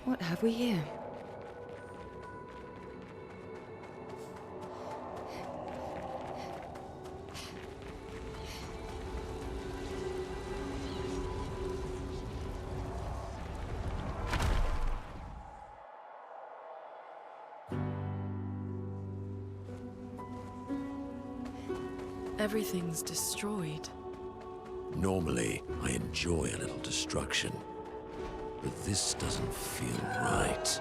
What have we here? Everything's destroyed. Normally, I enjoy a little destruction. But this doesn't feel right.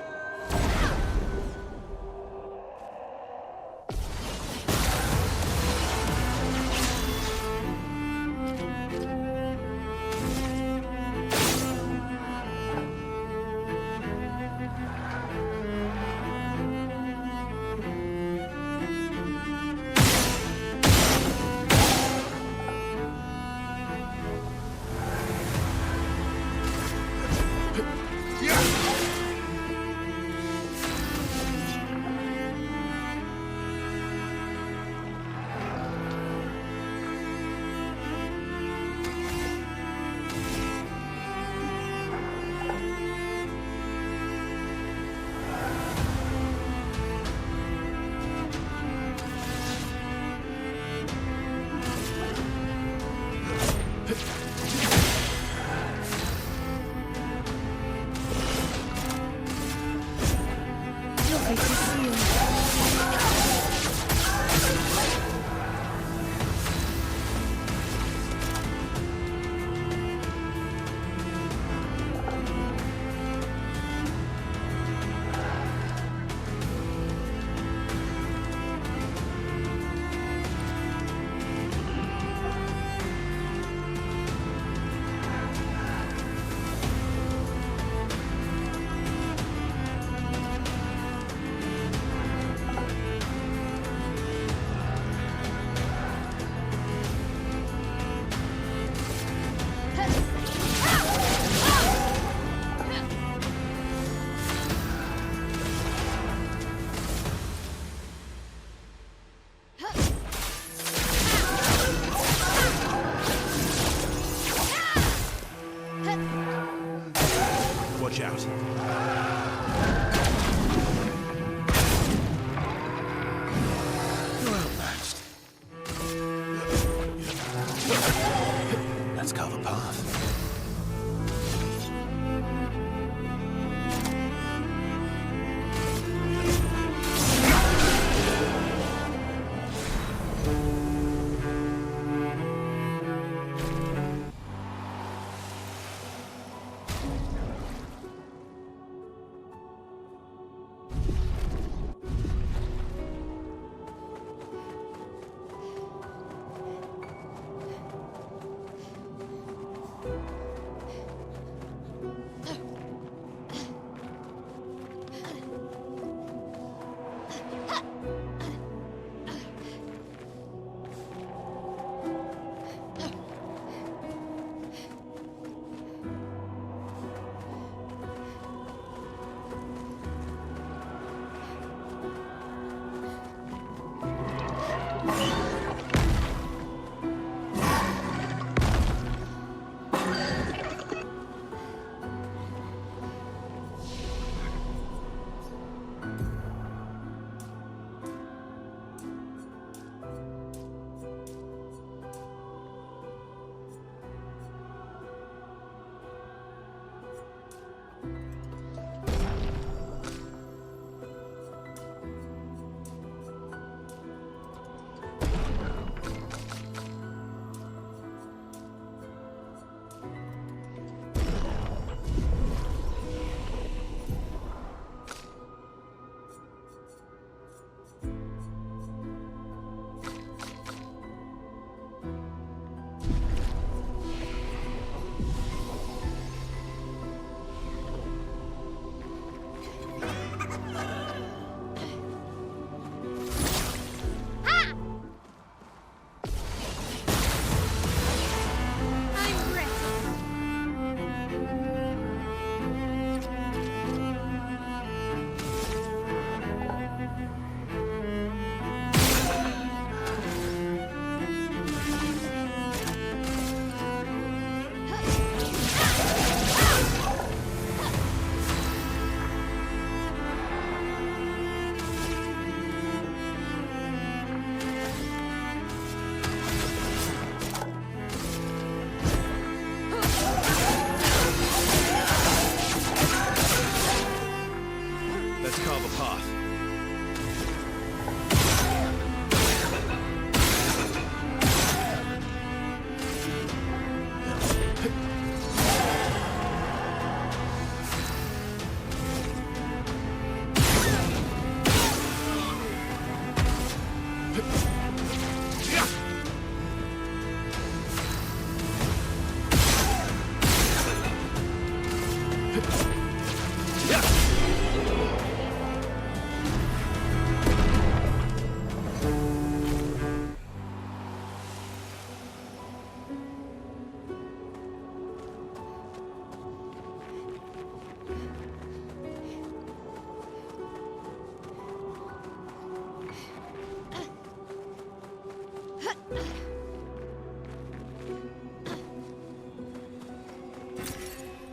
Watch out. You're outmatched. Let's carve a path.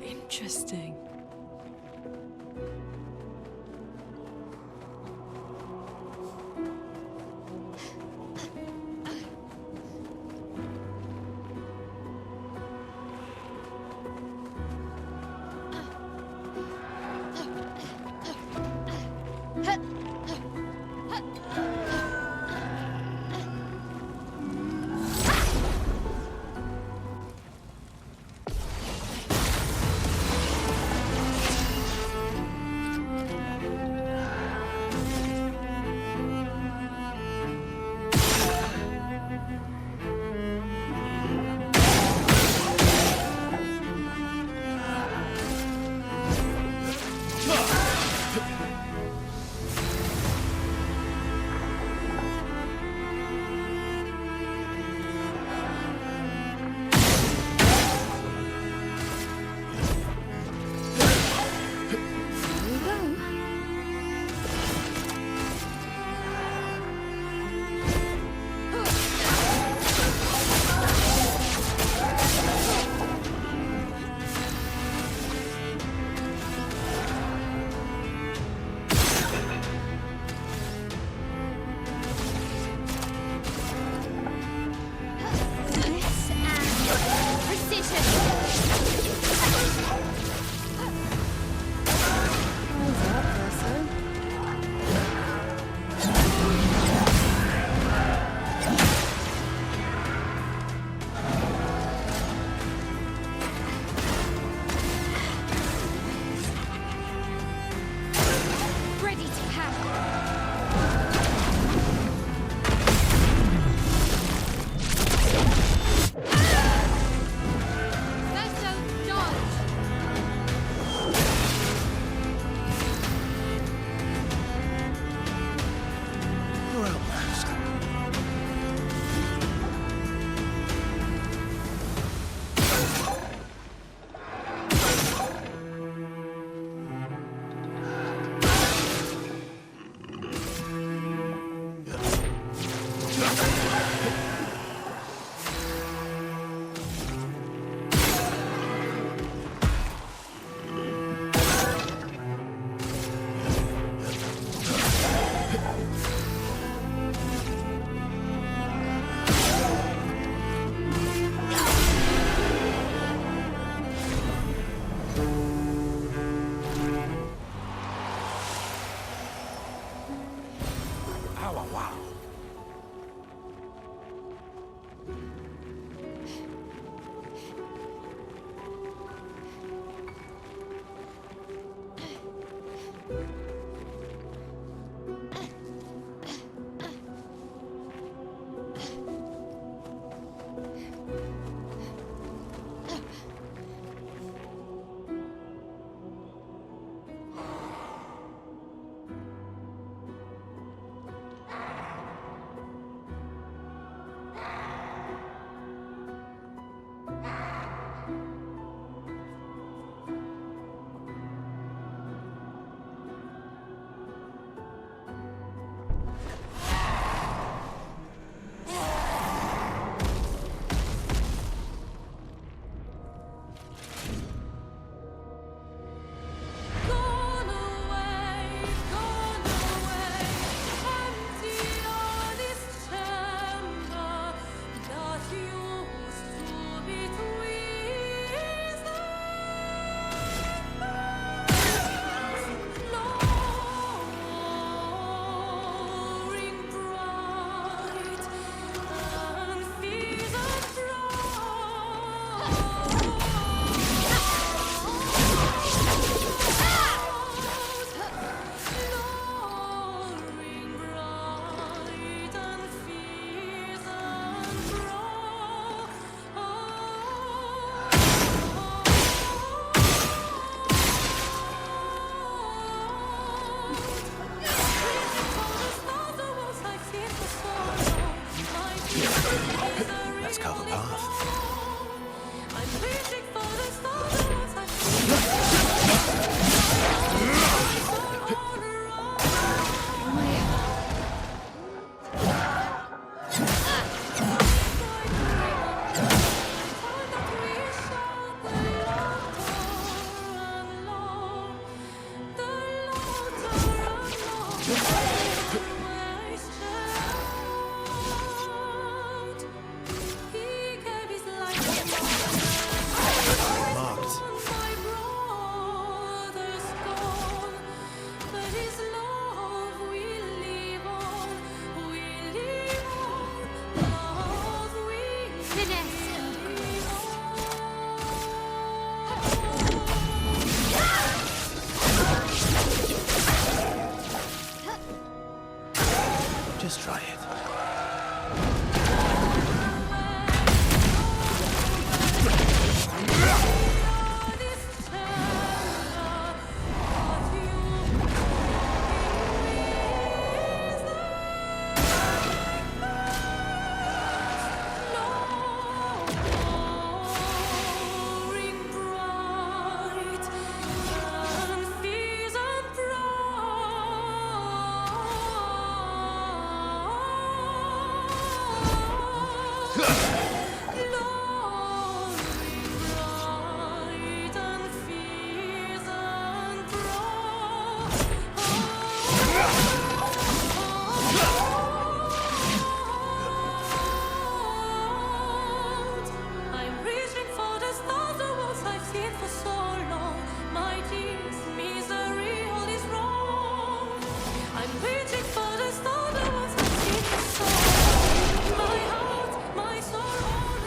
Interesting. Roaring bright and fierce and bright. Glory bright and fierce and bright. I'm reaching for the stars, the ones I've seen for so long. My tears, misery, all is wrong. I'm reaching for the stars, the ones I've seen for so long. My heart, my soul, all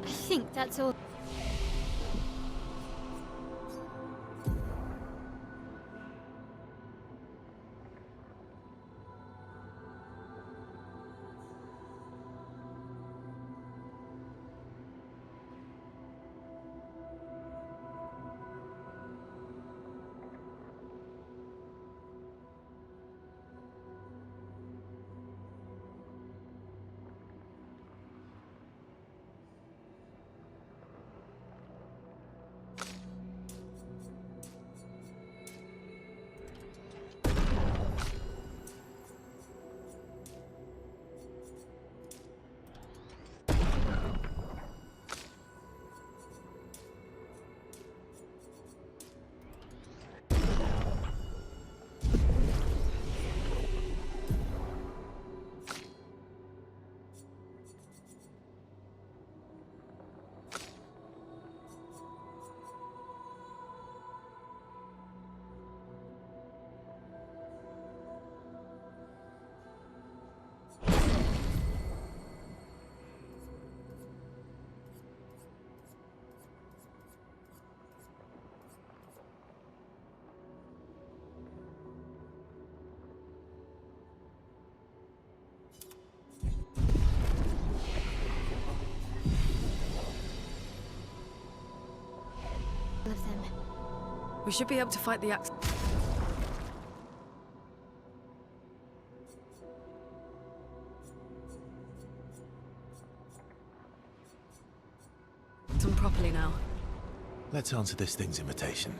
I think that's all. Of them. We should be able to fight the axe. Done properly now. Let's answer this thing's invitation.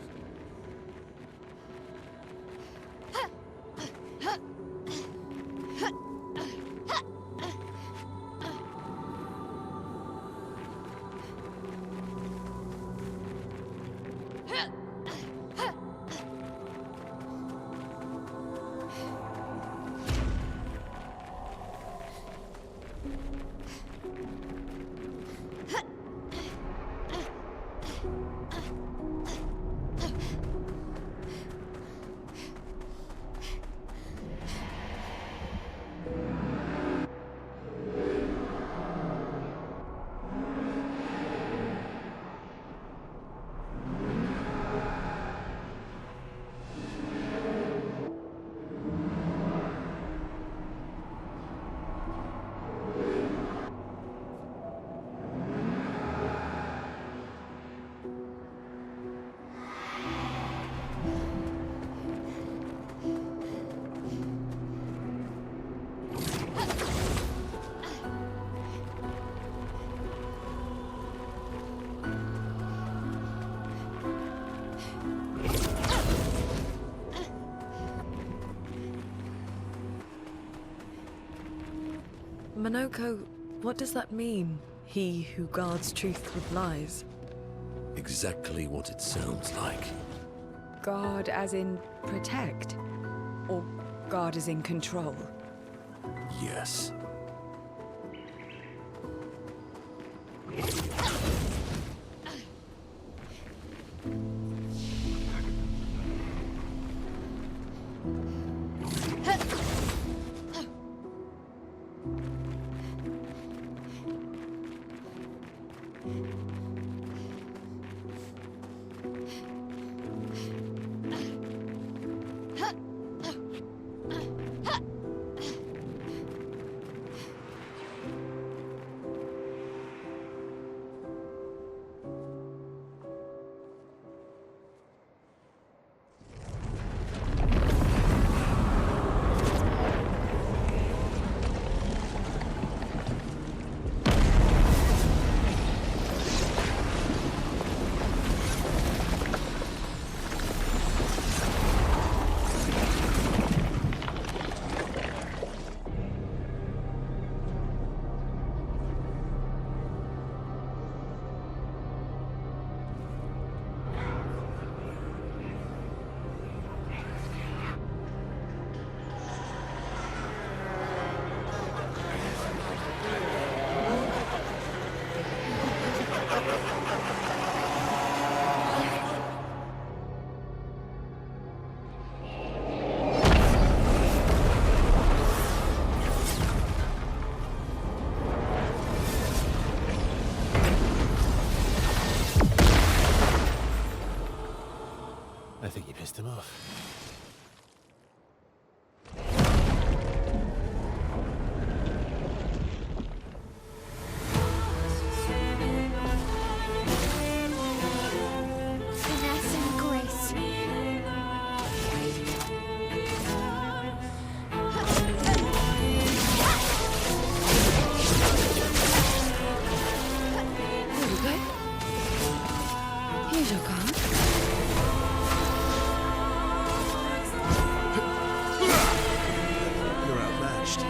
Monoko, what does that mean? He who guards truth with lies. Exactly what it sounds like. Guard as in protect? Or guard as in control? Yes. I think you pissed him off. Finesse and grace. Here we go. Here's your card. You're outmatched.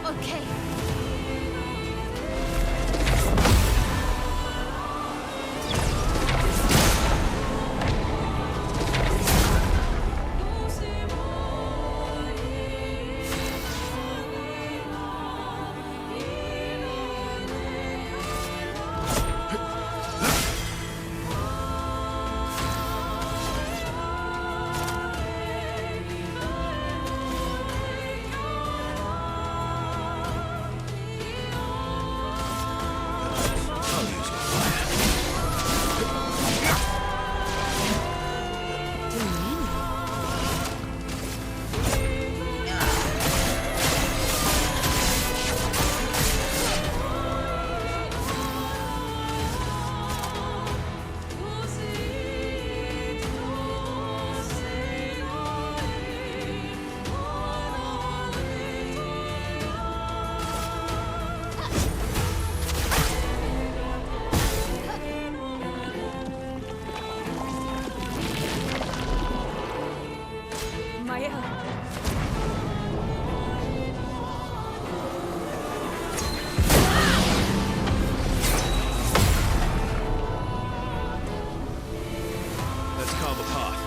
Okay. I'll use your fire. Maya. Let's carve a path.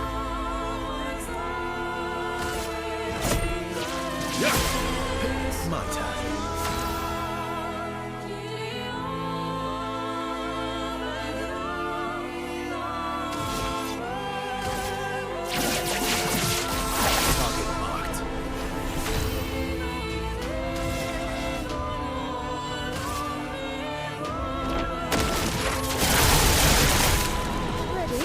My turn. Target marked. Ready?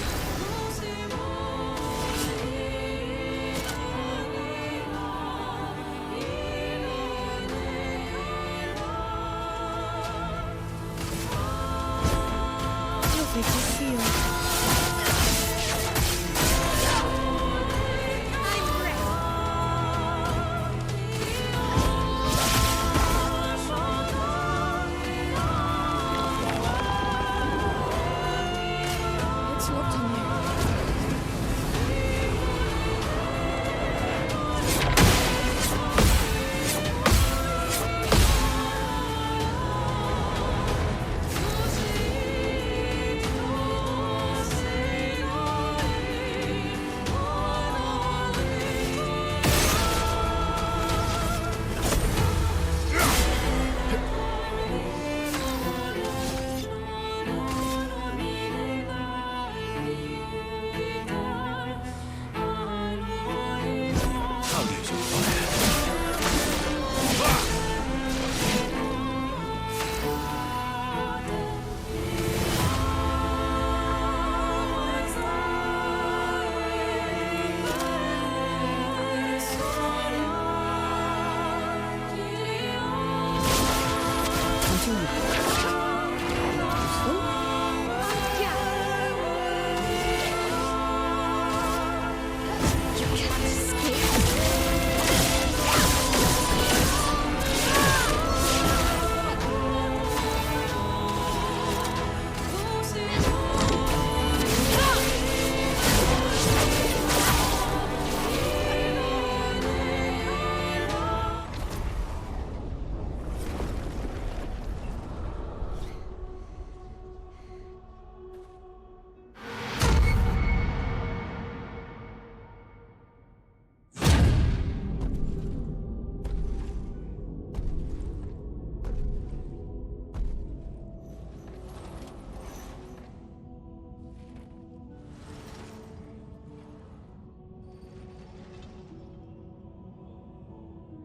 Lovely to see you. I'm ready.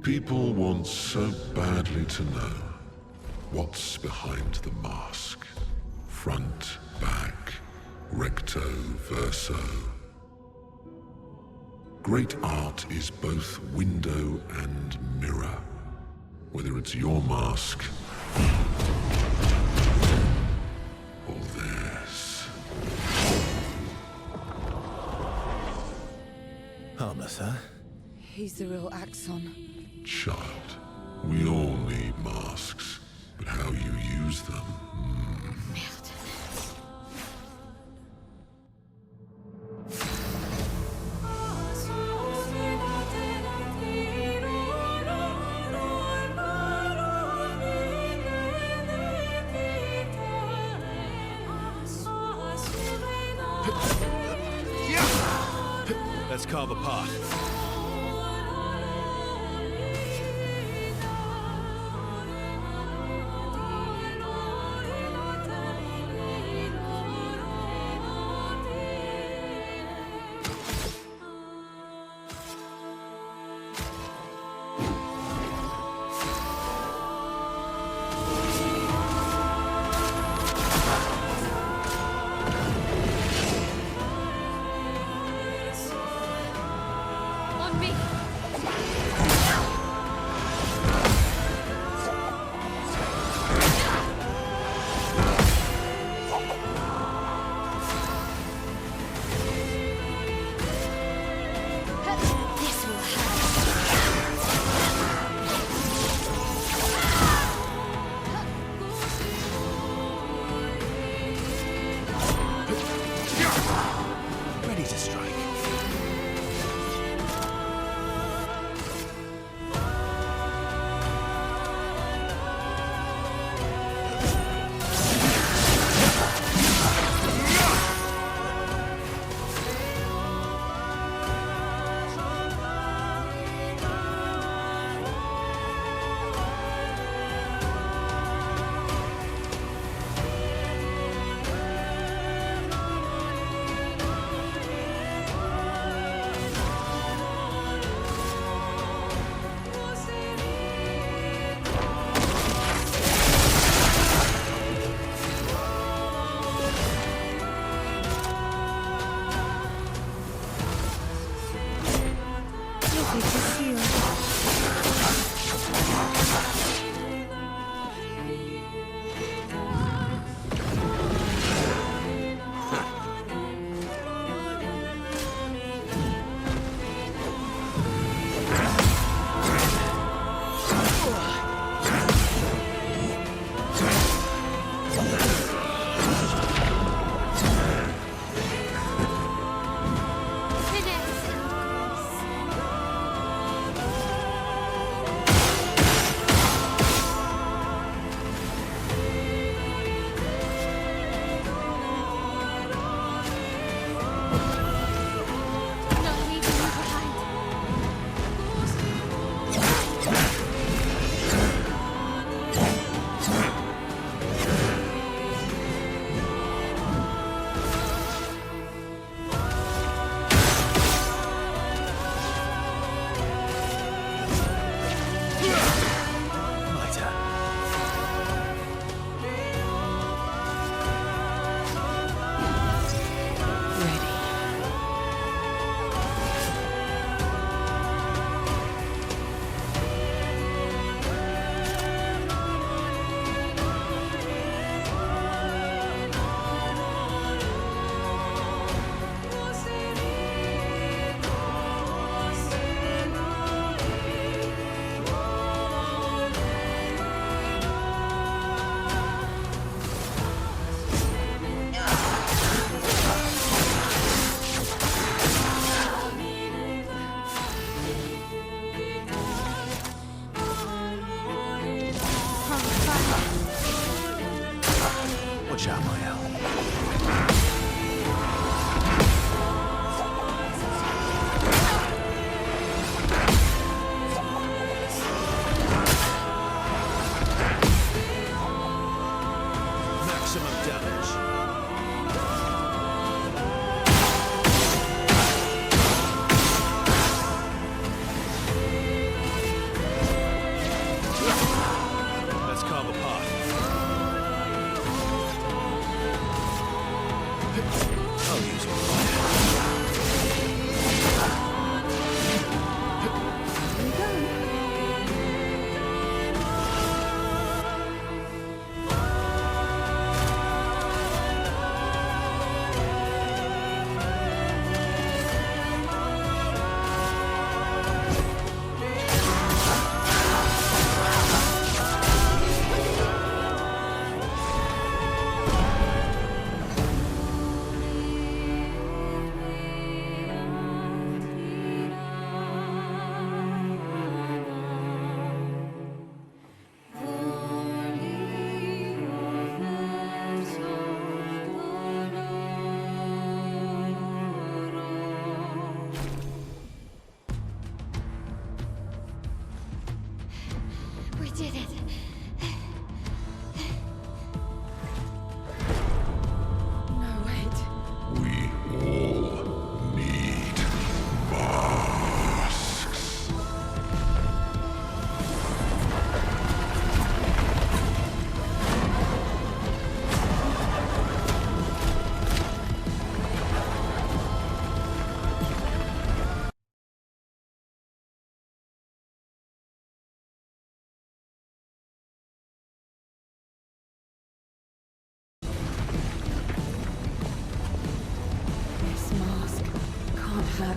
People want so badly to know what's behind the mask. Front, back, recto, verso. Great art is both window and mirror. Whether it's your mask or theirs. Harmless, huh? He's the real Axon. Child, we all need masks, but how you use them. Let's carve a path.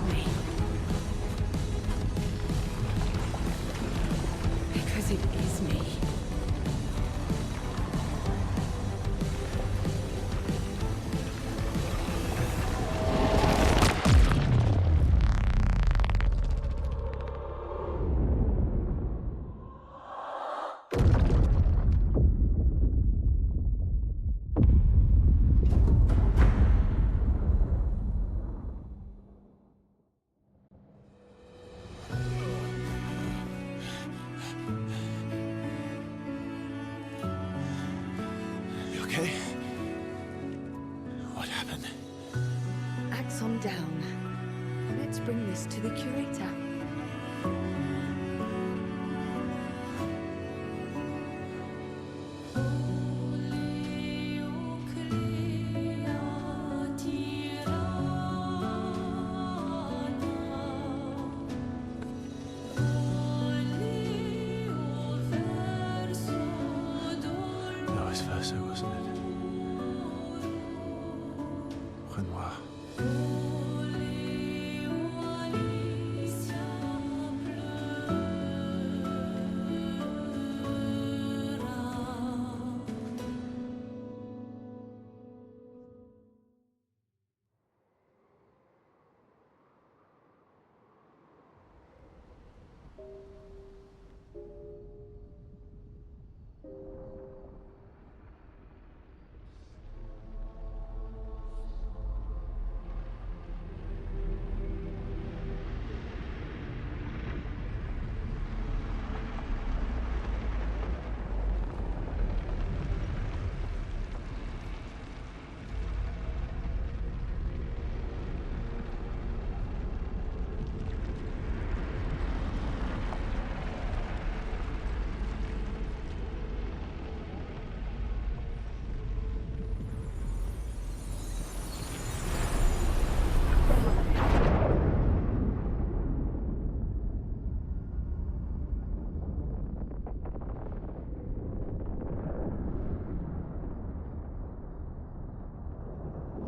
at me. Because it is me. You okay? What happened? Axon down. Let's bring this to the curator. Vice versa, wasn't it? Renoir.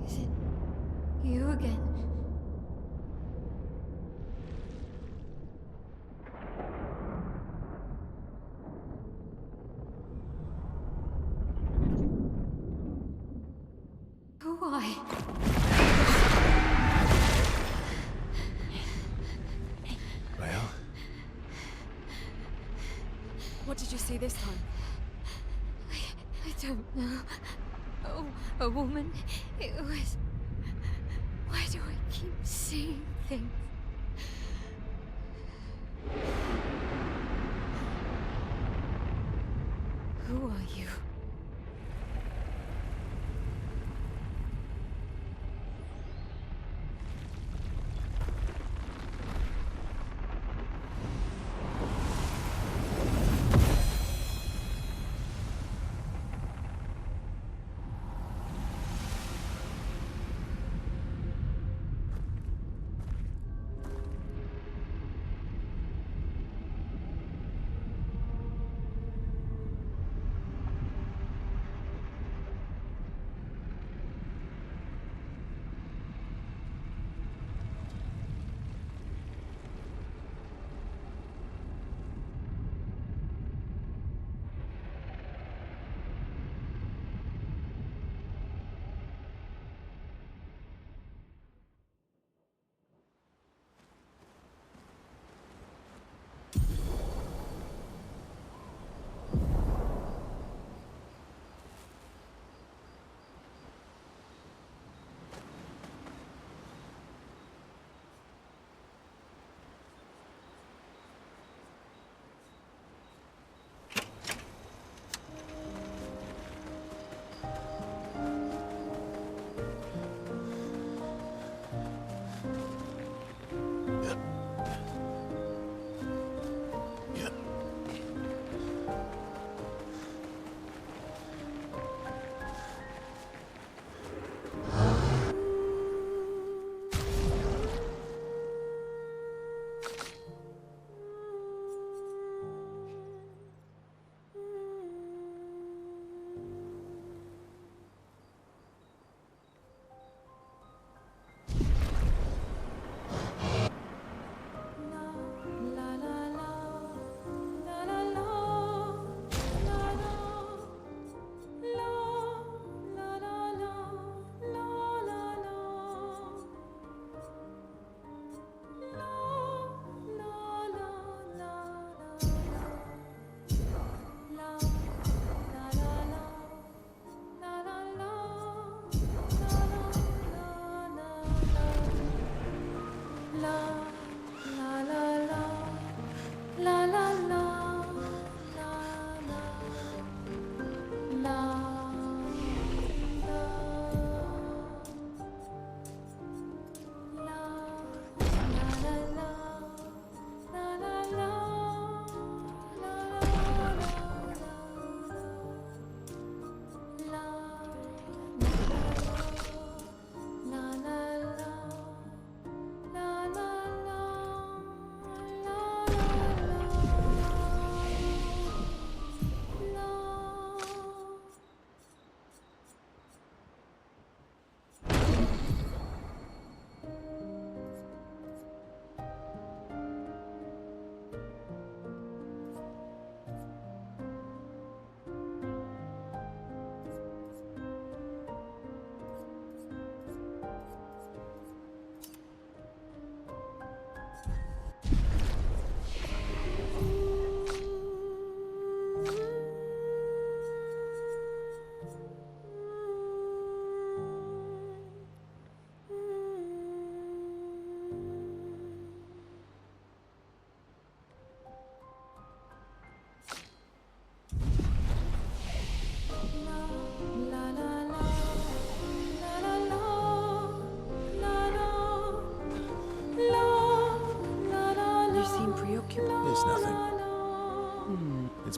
Is it you again? Why? Well, What did you see this time? I don't know. Oh, a woman. It was. Why do I keep seeing things? Who are you?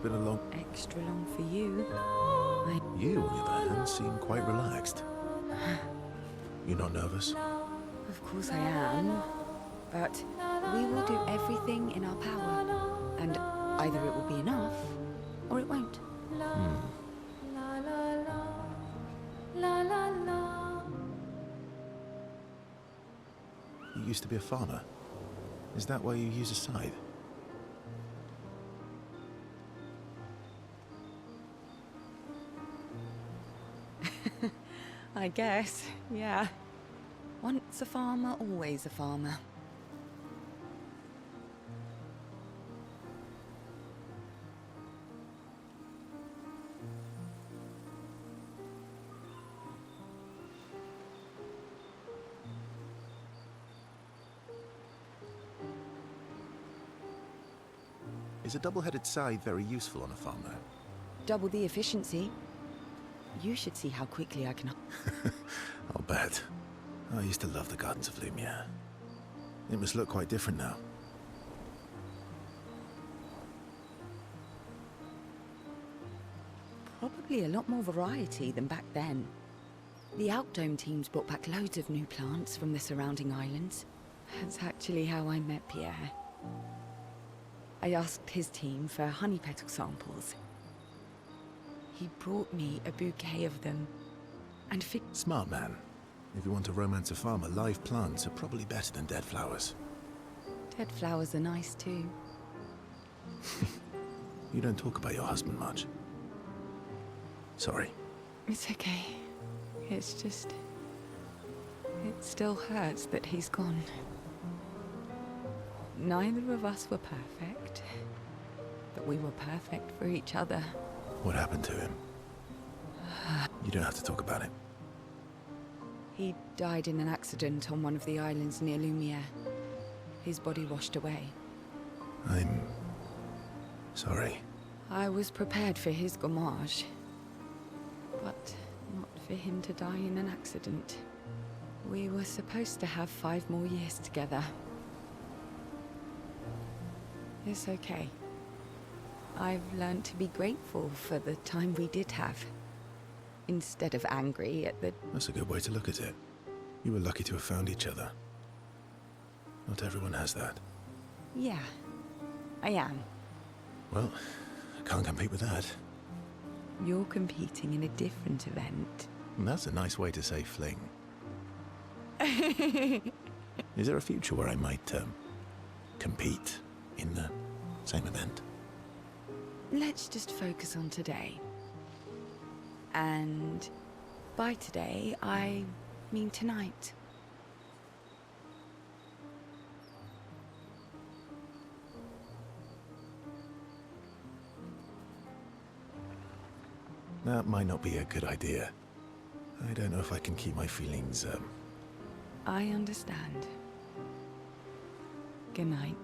been a long... Extra long for you. You, on the other hand, seem quite relaxed. You're not nervous? Of course I am. But we will do everything in our power. And either it will be enough, or it won't. You used to be a farmer. Is that why you use a scythe? I guess, yeah. Once a farmer, always a farmer. Is a double-headed scythe very useful on a farm, though? Double the efficiency. You should see how quickly I can... I'll bet. I used to love the gardens of Lumiere. It must look quite different now. Probably a lot more variety than back then. The Outdome teams brought back loads of new plants from the surrounding islands. That's actually how I met Pierre. I asked his team for honey petal samples. He brought me a bouquet of them, and Smart man. If you want to romance a farmer, live plants are probably better than dead flowers. dead flowers are nice too. You don't talk about your husband much. Sorry. It's okay. It's just... it still hurts that he's gone. Neither of us were perfect, but we were perfect for each other. What happened to him? You don't have to talk about it. He died in an accident on one of the islands near Lumiere. His body washed away. I'm... sorry. I was prepared for his gommage, but not for him to die in an accident. We were supposed to have 5 more years together. It's okay. I've learned to be grateful for the time we did have, instead of angry at the... That's a good way to look at it. You were lucky to have found each other. Not everyone has that. Yeah, I am. Well, I can't compete with that. You're competing in a different event. And that's a nice way to say fling. Is there a future where I might, compete in the same event? Let's just focus on today. And by today, I mean tonight. That might not be a good idea. I don't know if I can keep my feelings, I understand. Good night.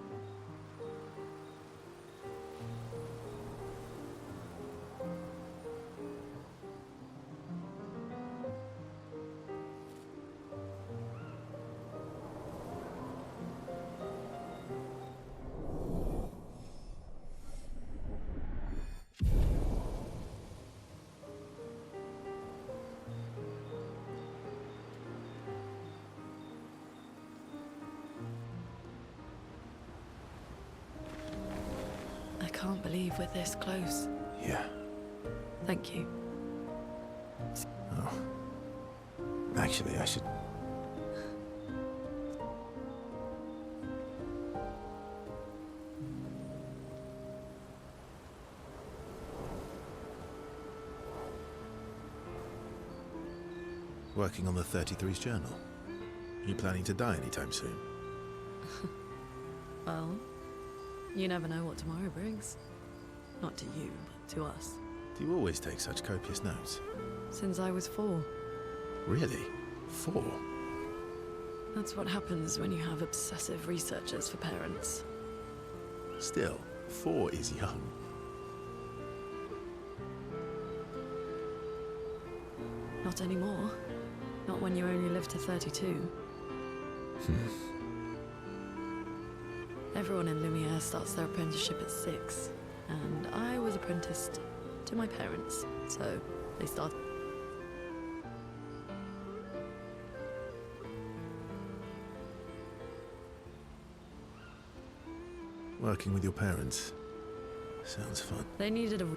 I can't believe we're this close. Yeah. Thank you. Oh. Actually, I should... Working on the 33's journal. You planning to die anytime soon? Well, you never know what tomorrow brings. Not to you, but to us. Do you always take such copious notes? Since I was 4. Really? 4? That's what happens when you have obsessive researchers for parents. Still, 4 is young. Not anymore. Not when you only live to 32. Everyone in Lumiere starts their apprenticeship at 6, and I was apprenticed to my parents, so they started. Working with your parents. Sounds fun. They needed a.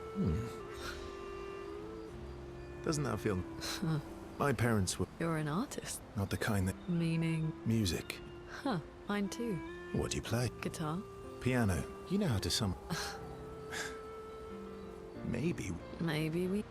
Doesn't that feel... My parents were You're an artist, not the kind that... meaning. Music. Huh, mine too. What do you play? Guitar. Piano. You know how to sum... Maybe. Maybe we.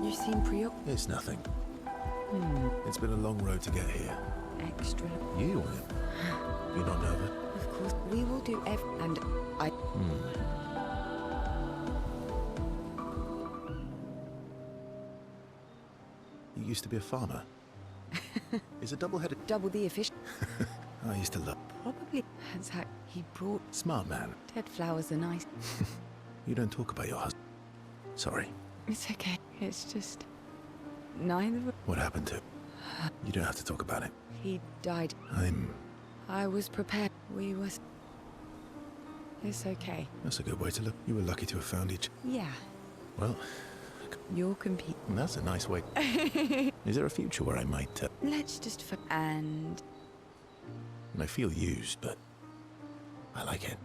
You seem preoccupied. It's nothing. It's been a long road to get here. Extra. You on it? You're not nervous? Of course, we will do and I. You used to be a farmer. Is a double-headed... Double the efficient. I used to love... Probably. That's how he brought. Smart man. Dead flowers are nice. You don't talk about your husband. Sorry. It's okay. It's just. Neither of. What happened to... You don't have to talk about it. He died. I was prepared. We was. It's okay. That's a good way to look. You were lucky to have found each... Yeah. Well, You'll compete. that's a nice way. Is there a future where I might... Let's just. And. I feel used, but... I like it.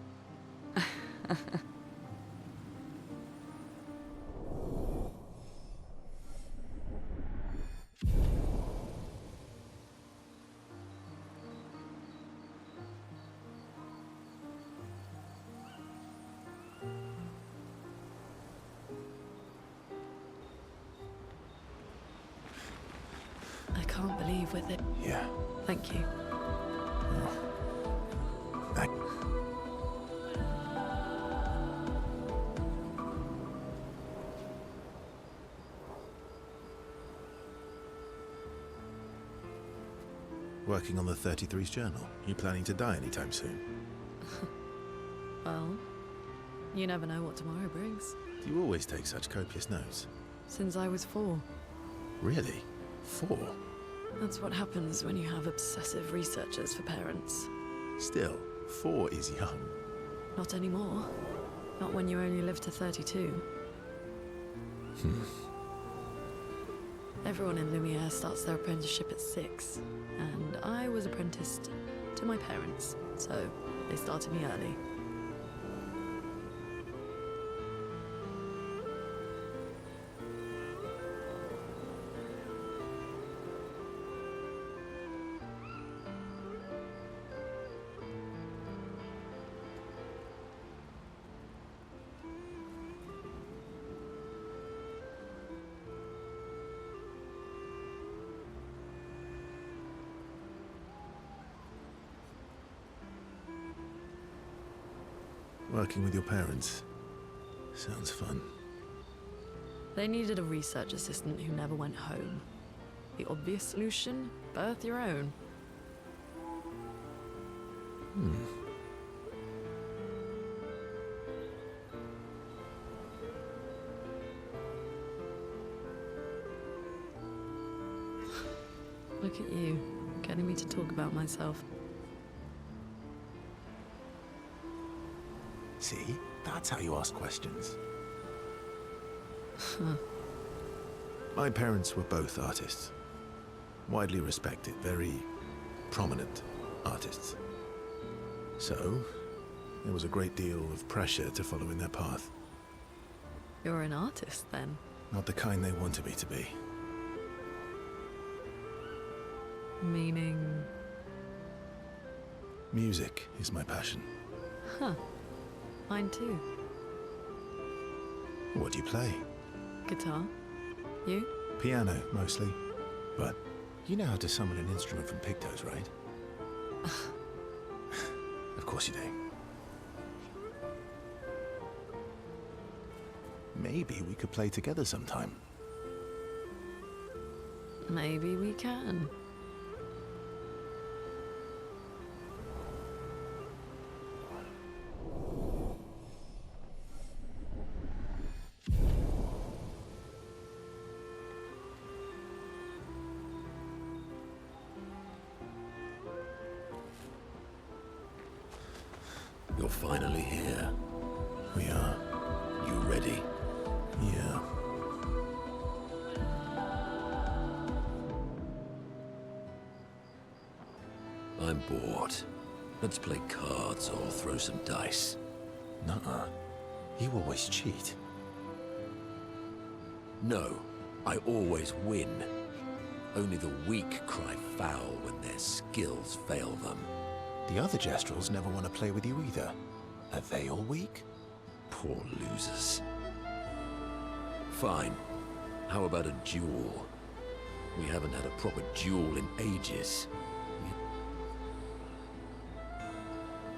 I can't believe with it. Yeah. Thank you. I... Working on the 33's journal. You planning to die anytime soon? Well, you never know what tomorrow brings. Do you always take such copious notes? Since I was 4. Really? 4? That's what happens when you have obsessive researchers for parents. Still, 4 is young. Not anymore. Not when you only live to 32. Everyone in Lumiere starts their apprenticeship at 6, and I was apprenticed to my parents, so they started me early. Working with your parents. Sounds fun. They needed a research assistant who never went home. The obvious solution? Birth your own. Look at you, getting me to talk about myself. See? That's how you ask questions. My parents were both artists. Widely respected, very prominent artists. So, there was a great deal of pressure to follow in their path. You're an artist, then? Not the kind they wanted me to be. Meaning... Music is my passion. Huh. Mine too. What do you play? Guitar. You? Piano, mostly. But you know how to summon an instrument from pigtoes, right? Of course you do. Maybe we could play together sometime. Maybe we can. You're finally here. We are. You ready? Yeah. I'm bored. Let's play cards or throw some dice. Nuh-uh. You always cheat. No, I always win. Only the weak cry foul when their skills fail them. The other Jestrels never want to play with you either. Are they all weak? Poor losers. Fine. How about a duel? We haven't had a proper duel in ages.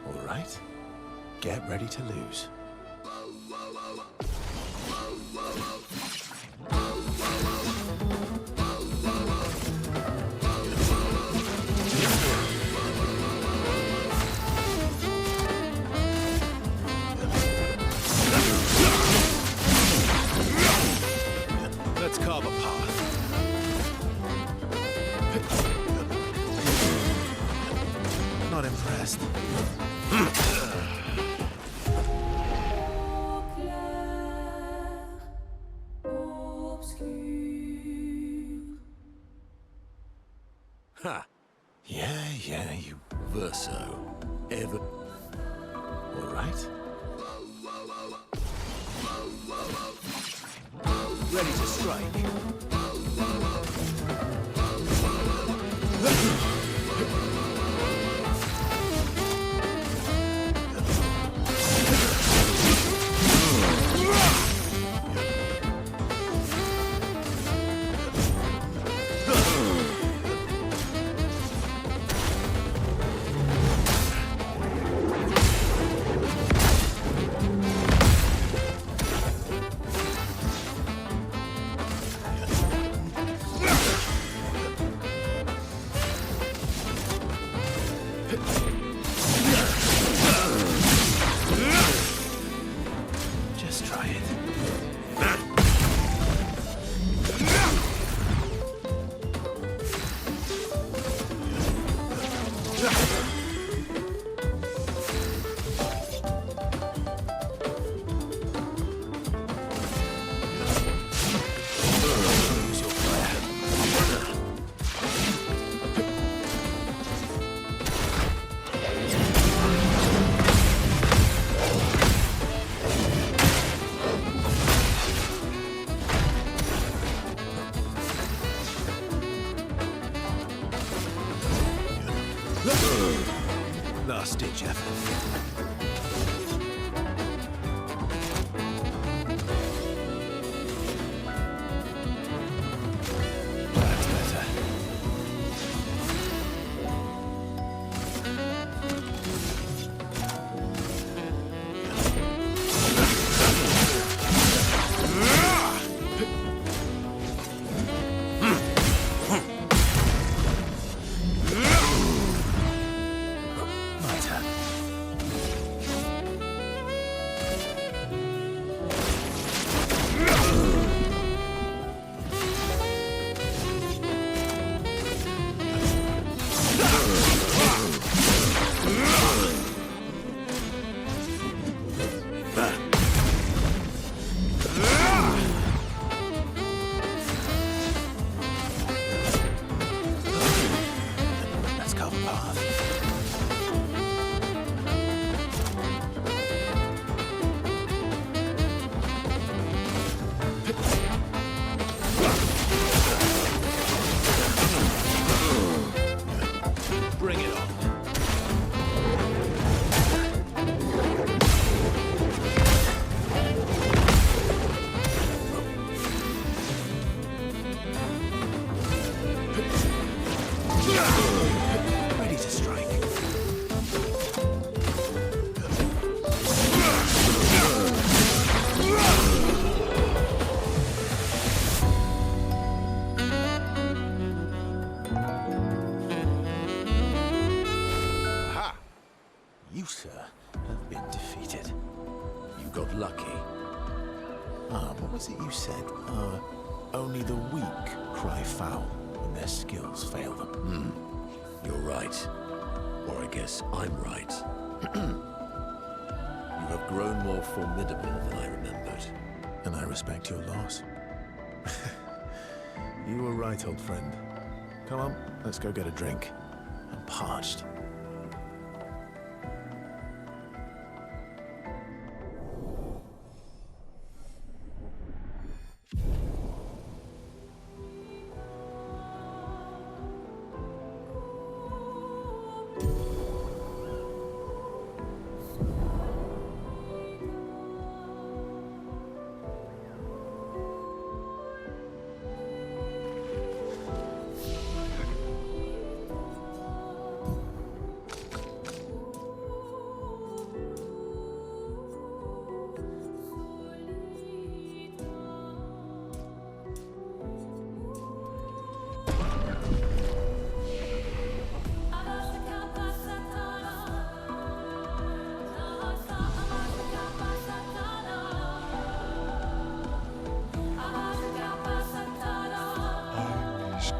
All right. Get ready to lose. Let's carve a path. Not impressed. Ha! Yeah, you... Verso. Ever... All right. Ready to strike. That's better. My turn. Let's carve a path. Bring it on. Ready to strike. Ha! You, sir, have been defeated. You got lucky. What was it you said? Only the weak cry foul when their skills fail them. You're right. Or I guess I'm right. You have grown more formidable than I remembered. And I respect your loss. You were right, old friend. Come on, let's go get a drink. I'm parched.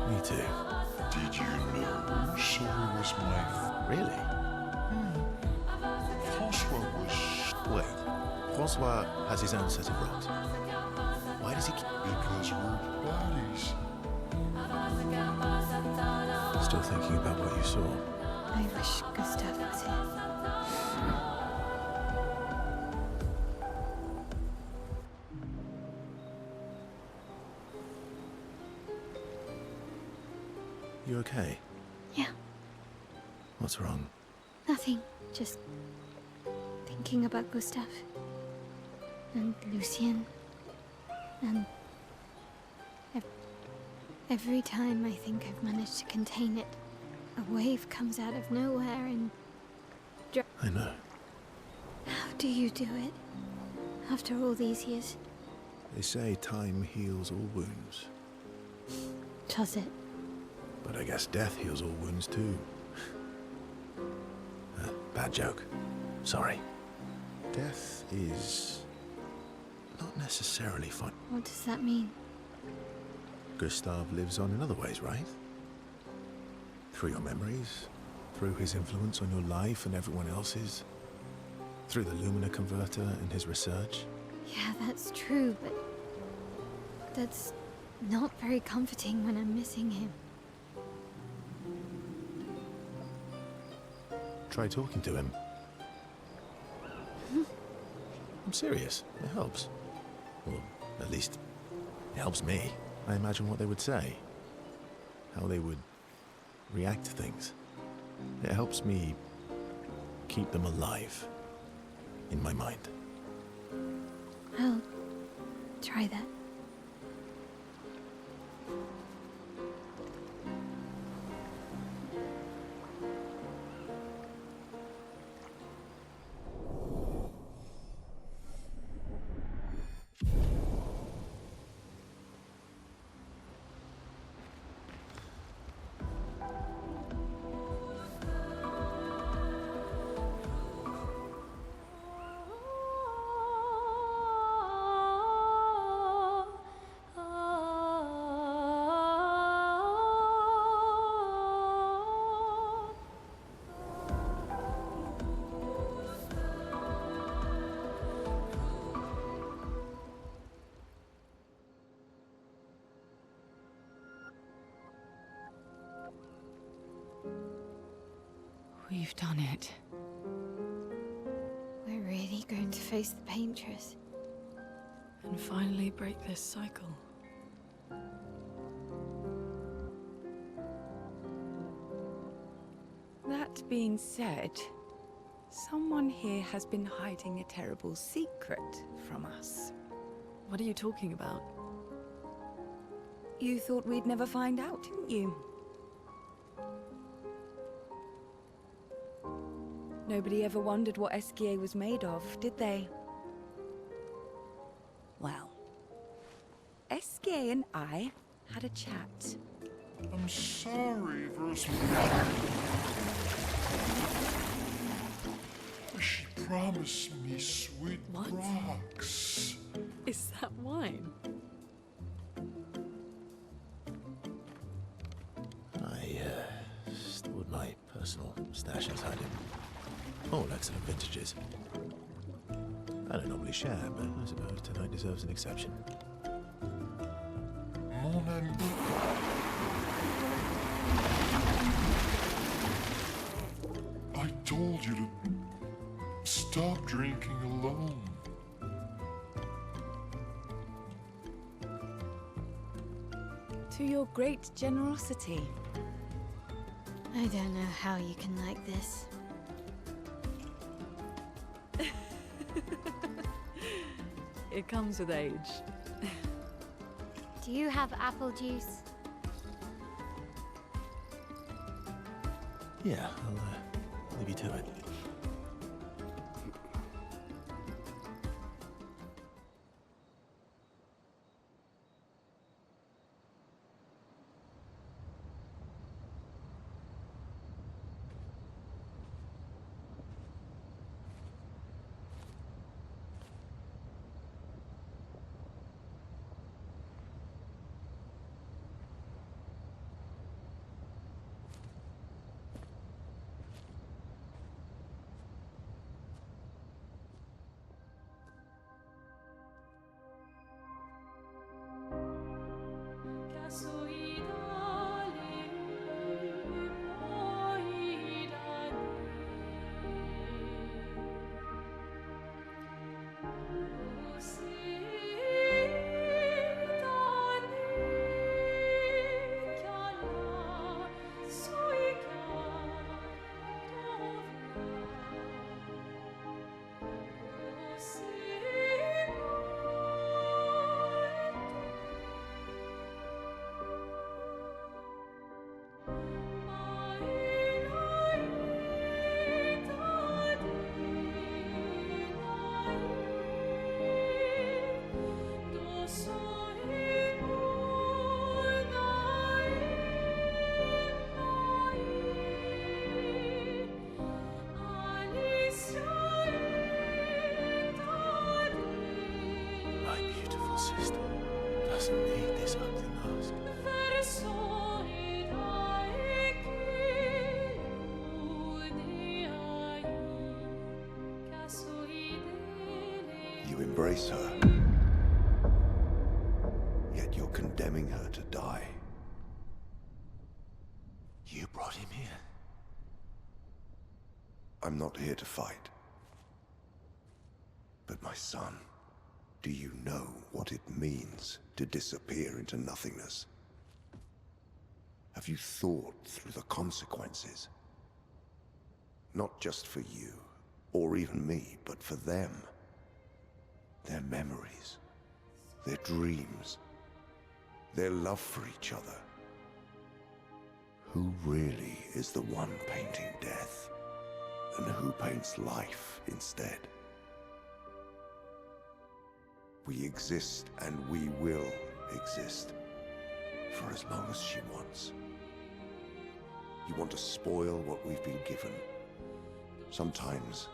Me too. Did you know Sora was my Really? François was Wait. Francois has his own set of rules. Why does he keep... because we're buddies. Still thinking about what you saw? I wish Gustav was here. You okay? Yeah, What's wrong? nothing. Just thinking about Gustav. And Lucien. And every time I think I've managed to contain it, a wave comes out of nowhere and... I know. How do you do it? After all these years? They say time heals all wounds. Does it? But I guess death heals all wounds too. Bad joke. Sorry. Death is not necessarily fun. What does that mean? Gustav lives on in other ways, right? Through your memories, through his influence on your life and everyone else's, through the Lumina converter and his research. Yeah, that's true, but that's not very comforting when I'm missing him. Try talking to him. I'm serious. It helps. Well, at least it helps me. I imagine what they would say. How they would react to things. It helps me keep them alive. In my mind. I'll try that. We've done it. We're really going to face the Paintress. And finally break this cycle. That being said, someone here has been hiding a terrible secret from us. What are you talking about? You thought we'd never find out, didn't you? Nobody ever wondered what Esquier was made of, did they? Well, Esquier and I had a chat. I'm sorry, Versmir. She promised me sweet What? rocks. Is that wine? I stored my personal stash inside it. All excellent vintages. I don't normally share, but I suppose tonight deserves an exception. Mon ami. I told you to stop drinking alone. To your great generosity. I don't know how you can like this. It comes with age. Do you have apple juice? Yeah, I'll leave you to it. My beautiful sister doesn't need this ugly mask. You embrace her, yet you're condemning her to die. You brought him here. I'm not here to fight. But my son, do you know what it means to disappear into nothingness? Have you thought through the consequences? Not just for you, or even me, but for them. Their memories, their dreams, their love for each other. Who really is the one painting death, and who paints life instead? We exist, and we will exist, for as long as she wants. You want to spoil what we've been given. Sometimes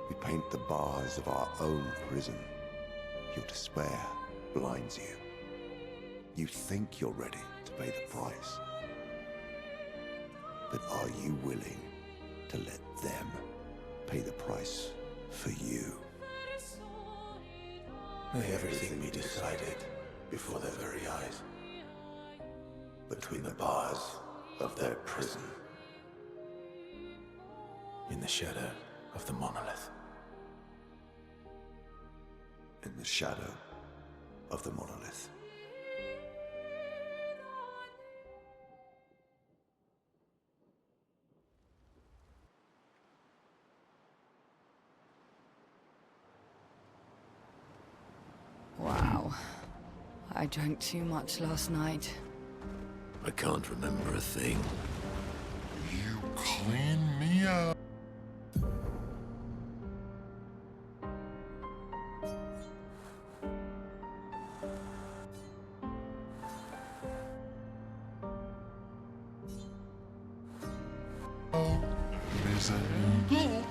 we paint the bars of our own prison. Your despair blinds you. You think you're ready to pay the price. But are you willing to let them pay the price for you? May everything be decided before their very eyes, between the bars of their prison, in the shadow of the monolith. In the shadow of the monolith. Wow. I drank too much last night. I can't remember a thing. You clean me up. Misery.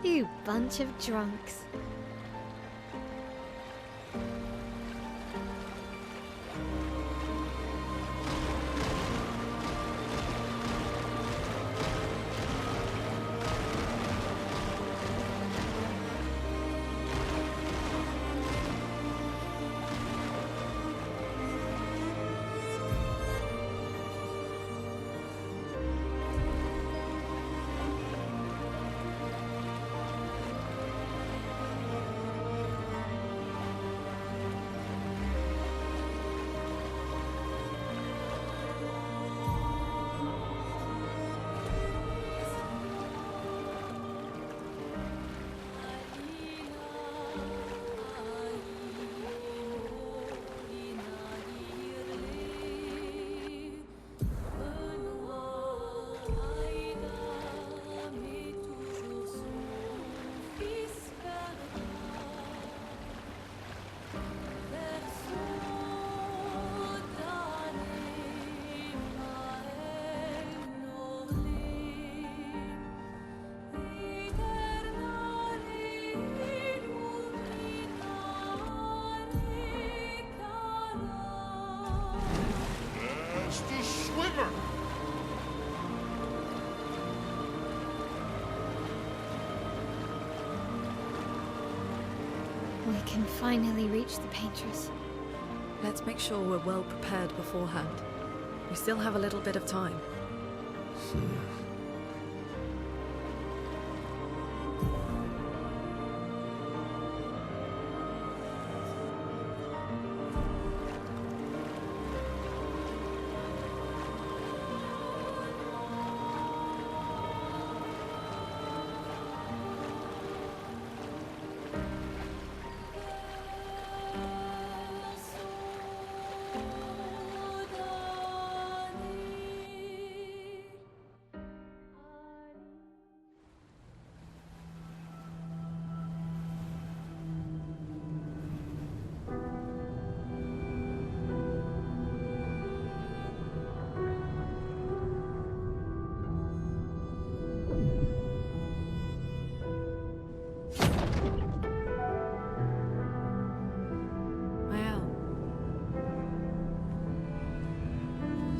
You bunch of drunks. Master Swimmer! We can finally reach the Paintress. Let's make sure we're well prepared beforehand. We still have a little bit of time.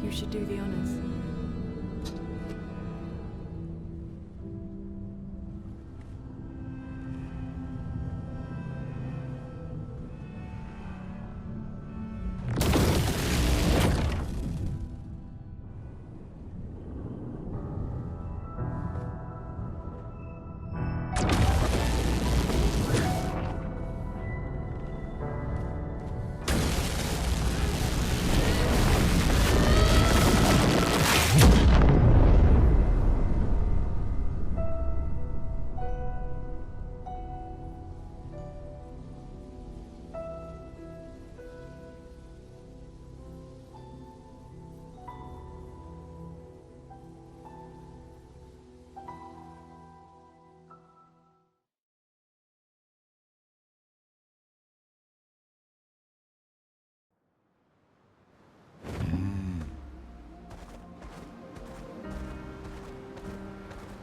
You should do the honors.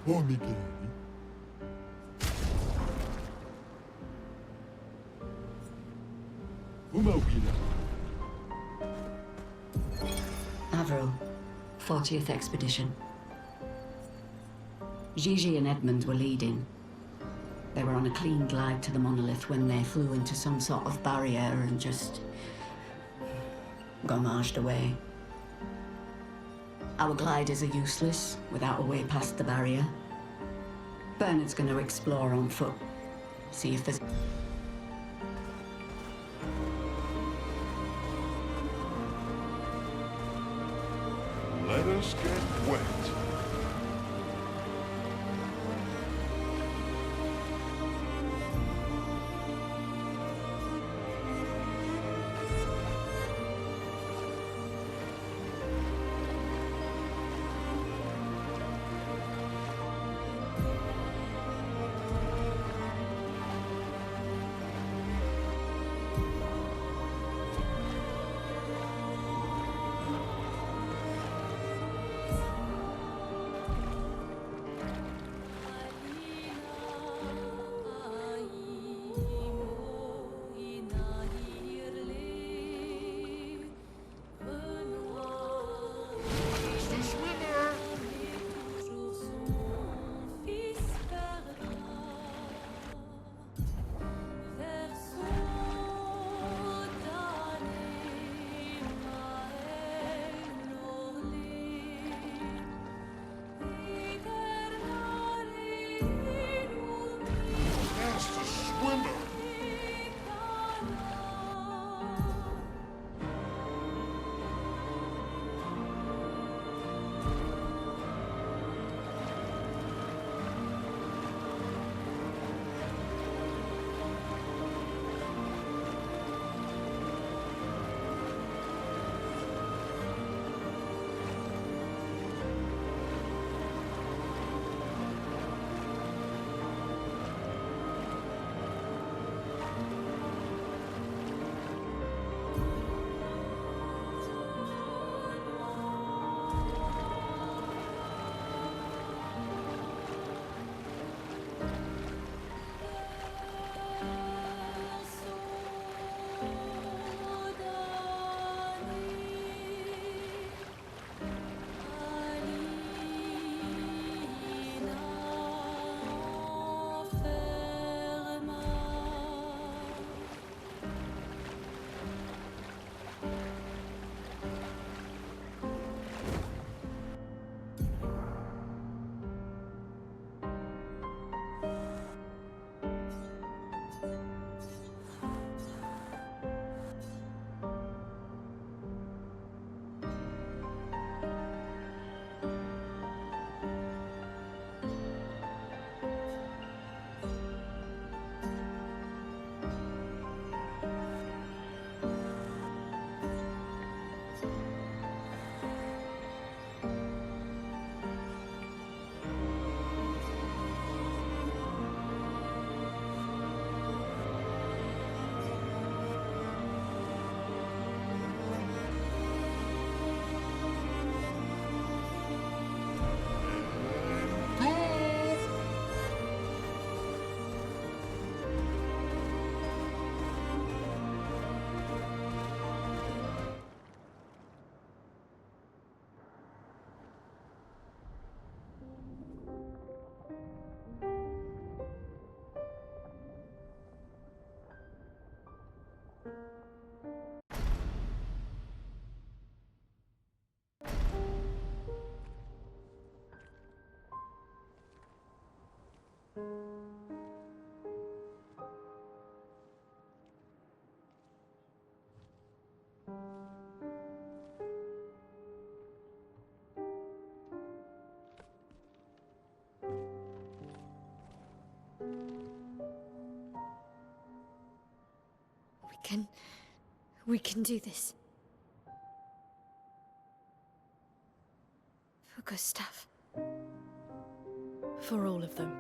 Oh, Miguel. Avril, 40th Expedition. Gigi and Edmund were leading. They were on a clean glide to the monolith when they flew into some sort of barrier and just gomaged away. Our gliders are useless without a way past the barrier. Bernard's going to explore on foot, see if there's... Let us get wet. We can do this. For Gustav. For all of them.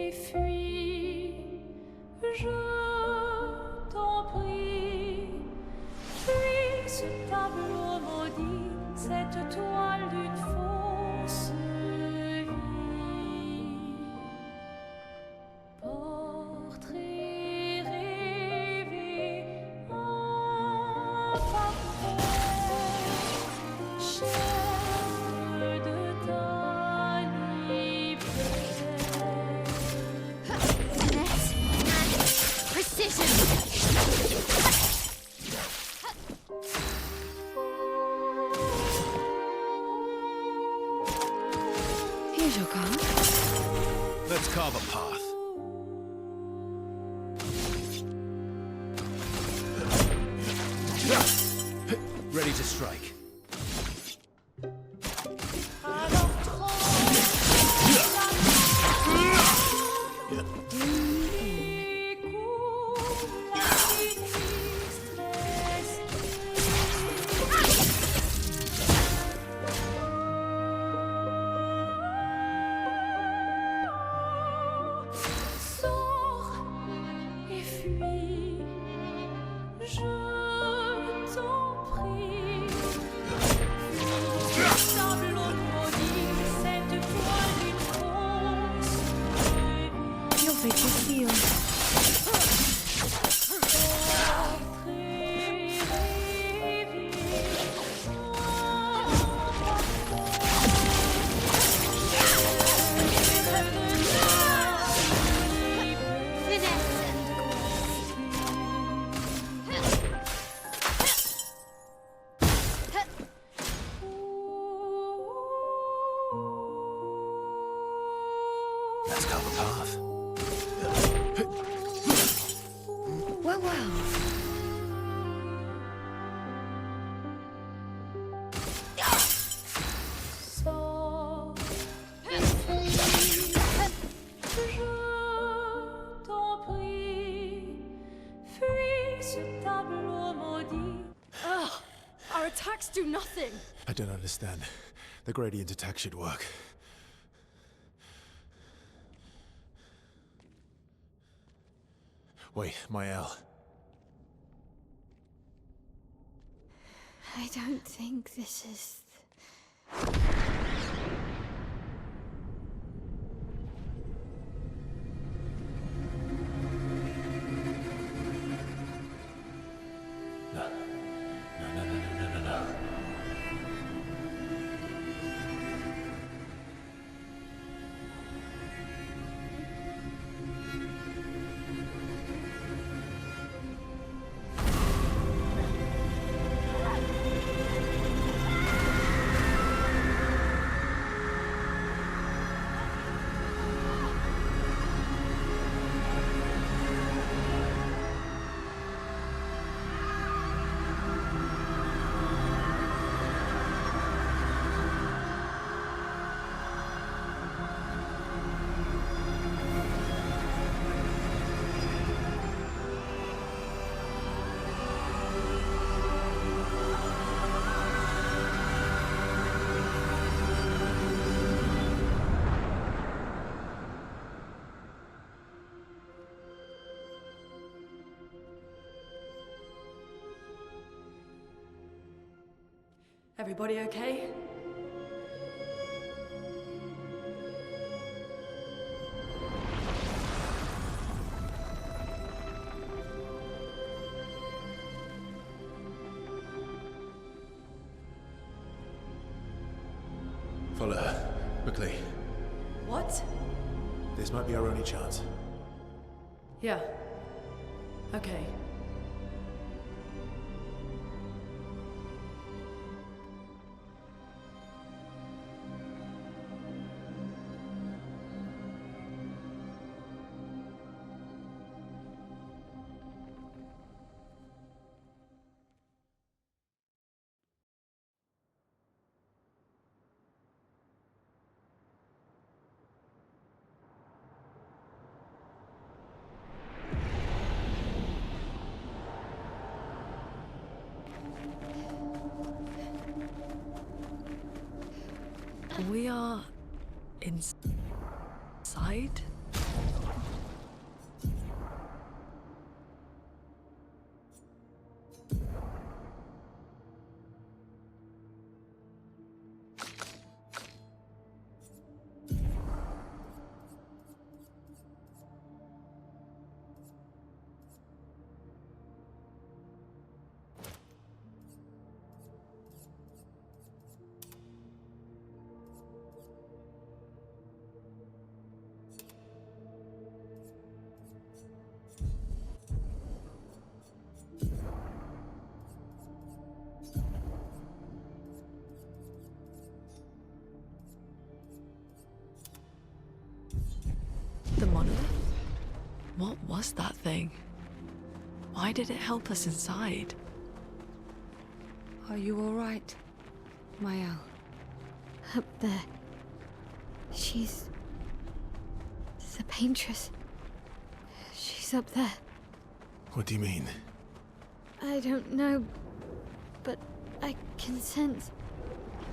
et fuis, je t'en prie. Fuis ce tableau maudit, cette toile d'une fausse vie. Portrait rêvé, imparfait, chair de ta liberté. Finesse and precision. Here's your card. Let's carve a path. Ready to strike. Alors sors et fuis, je t'en prie. Tableau maudit, cette toile d'une fausse vie. Your fate is sealed. Finesse and Let's carve a path. Well, well. Sors et fuis, je t'en prie. Fuis ce tableau maudit. Ugh! Our attacks do nothing! I don't understand. The gradient attack should work. Wait, Mael. I don't think this is... No. No. Everybody okay? Follow her. Quickly. What? This might be our only chance. Yeah. Okay. We are inside? What was that thing? Why did it help us inside? Are you all right, Mael? Up there. She's... the paintress. She's up there. What do you mean? I don't know, but I can sense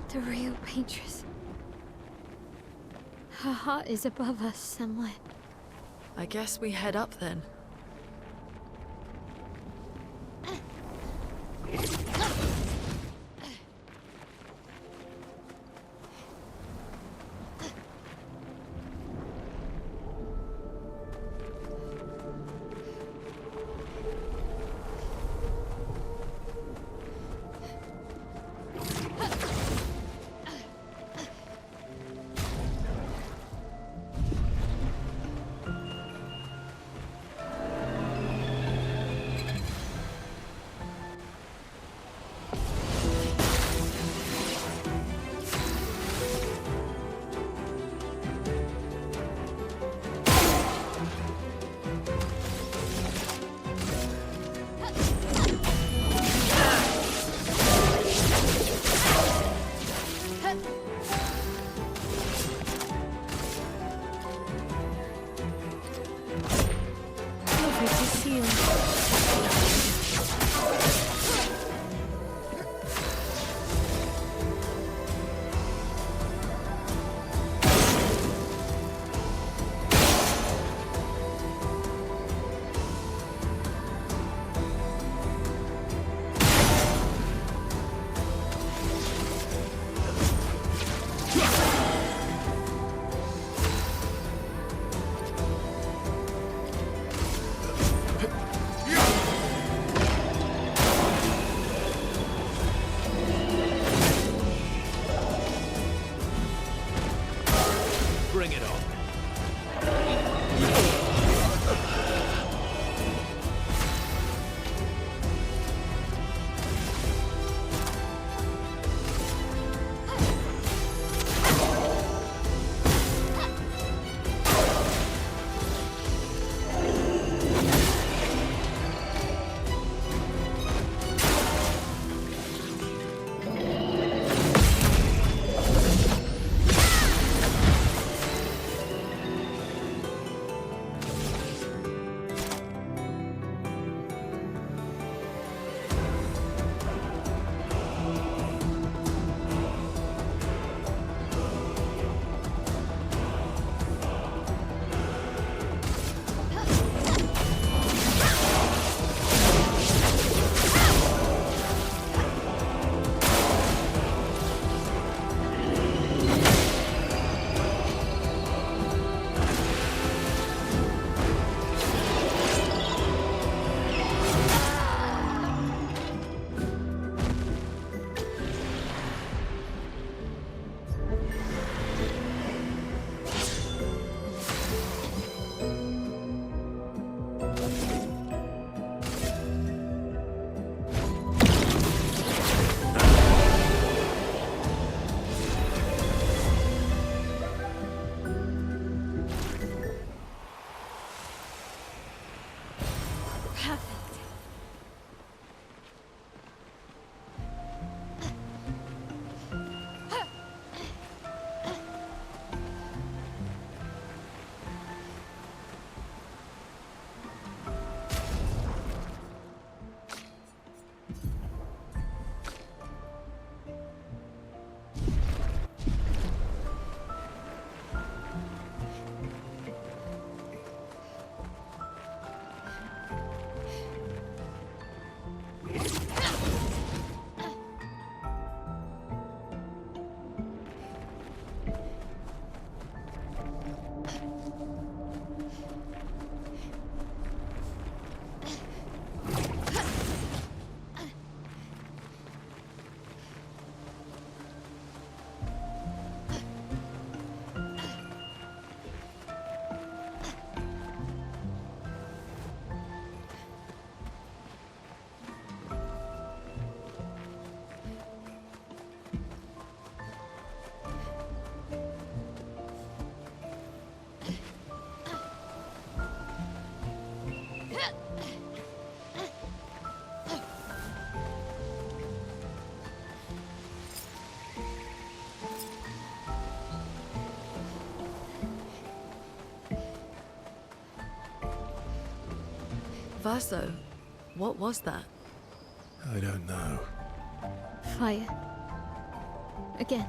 the real paintress. Her heart is above us somewhere. I guess we head up then. Verso, what was that? I don't know. Fire. Again.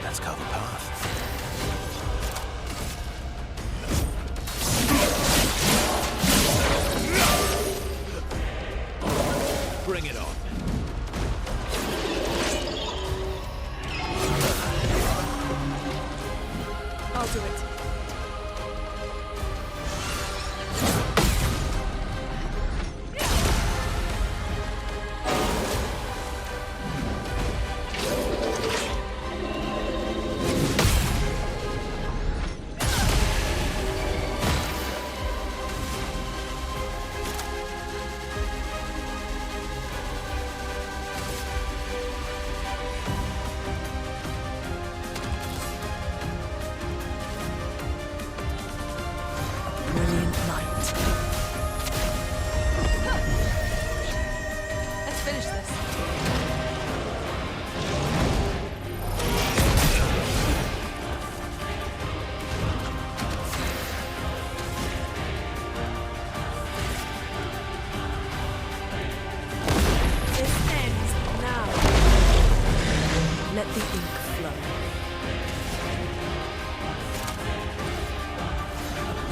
Let's carve a path. Bring it on. I'll do it. Brilliant night. Let's finish this. This ends now. Let the ink flow.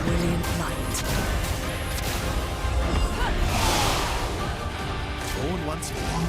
Brilliant night. Born once more.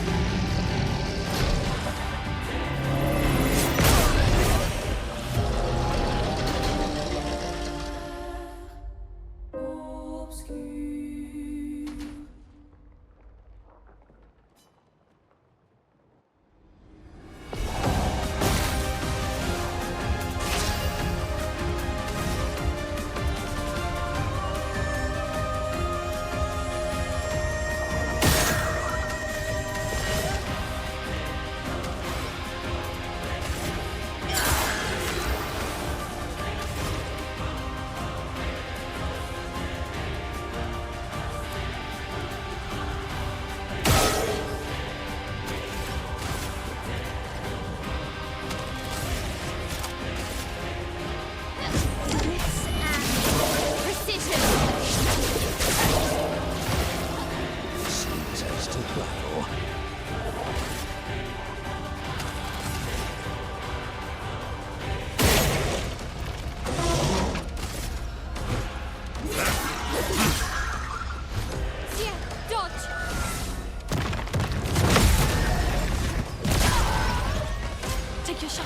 to shut.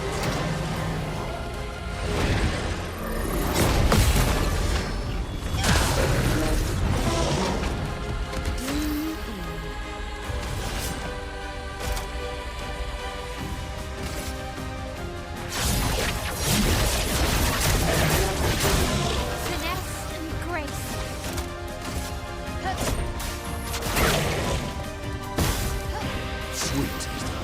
Finesse and grace. Sweet as the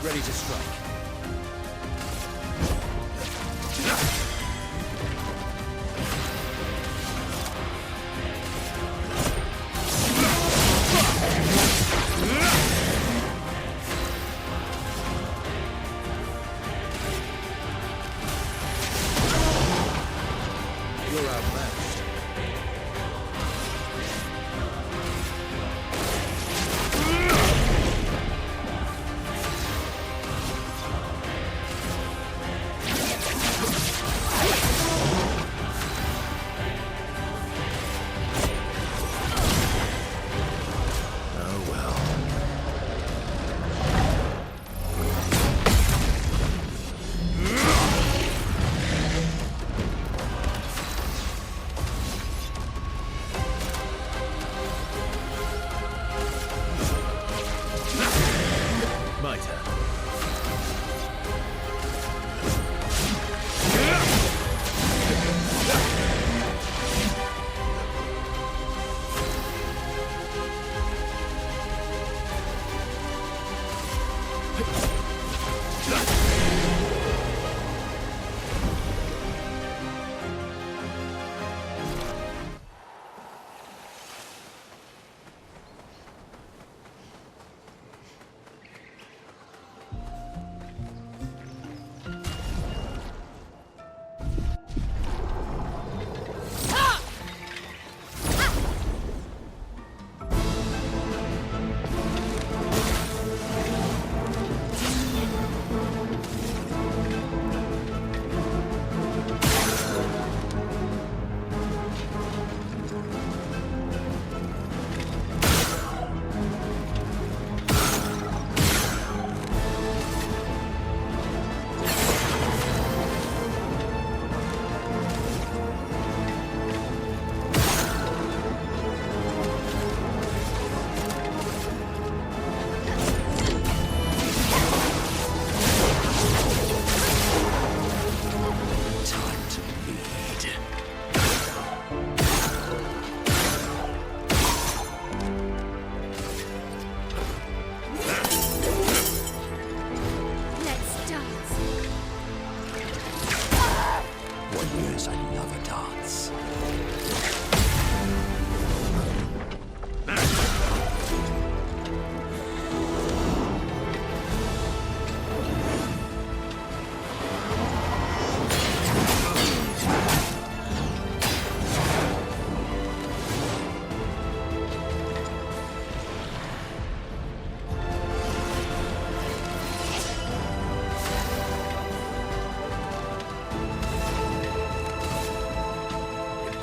Ready to strike. You're outmatched. Oh well. My turn. Time to bleed. Let's dance. One years I love a dance.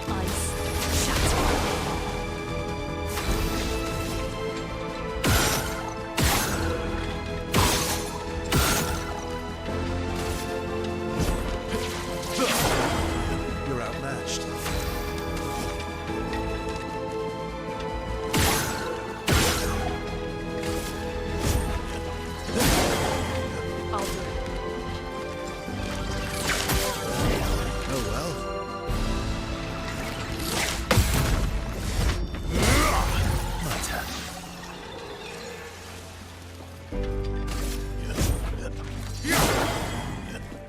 Ice shatter. You're outmatched. I'll do it. Oh well. My turn.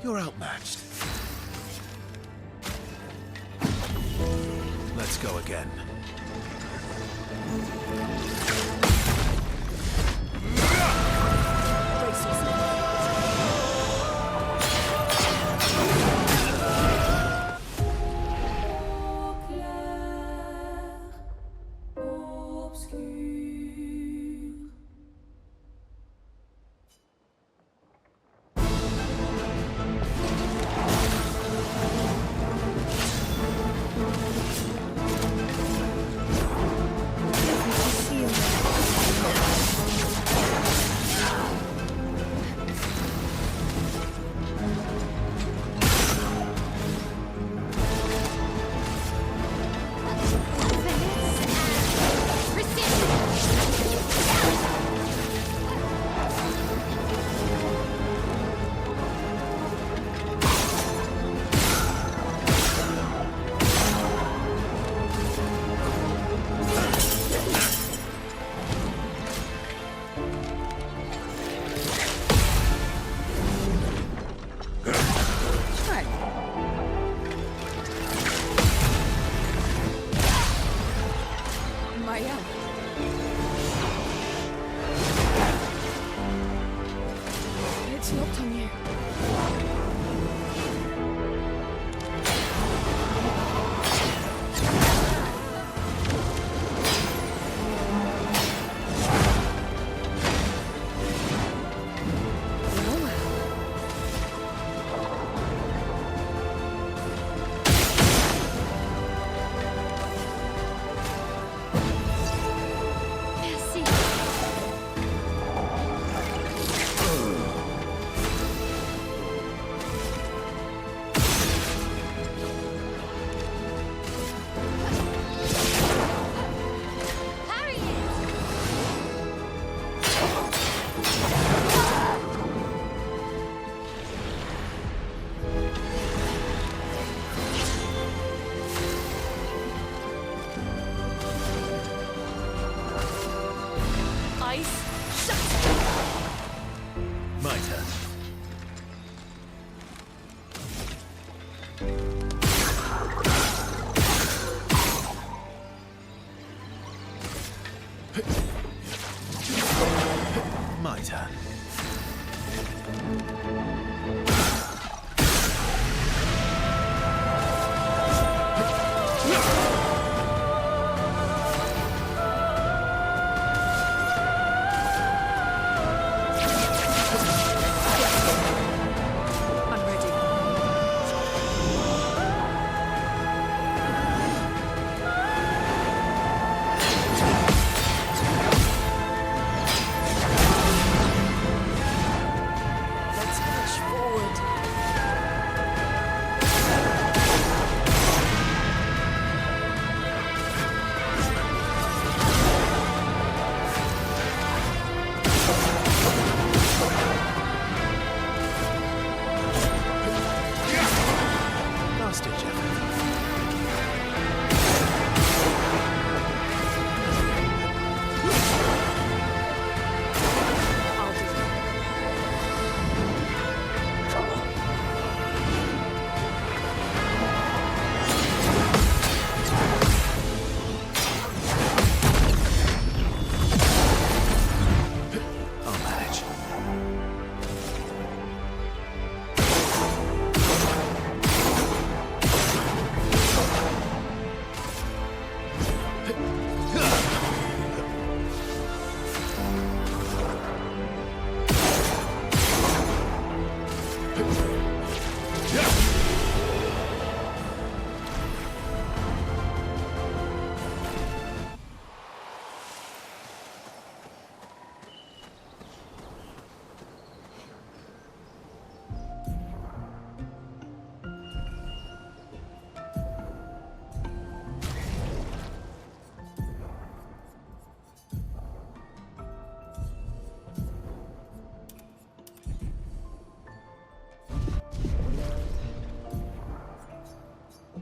You're outmatched. Let's go again. Brace yourself. It's locked on you. Well, well. Merci. Ice, shut! My turn.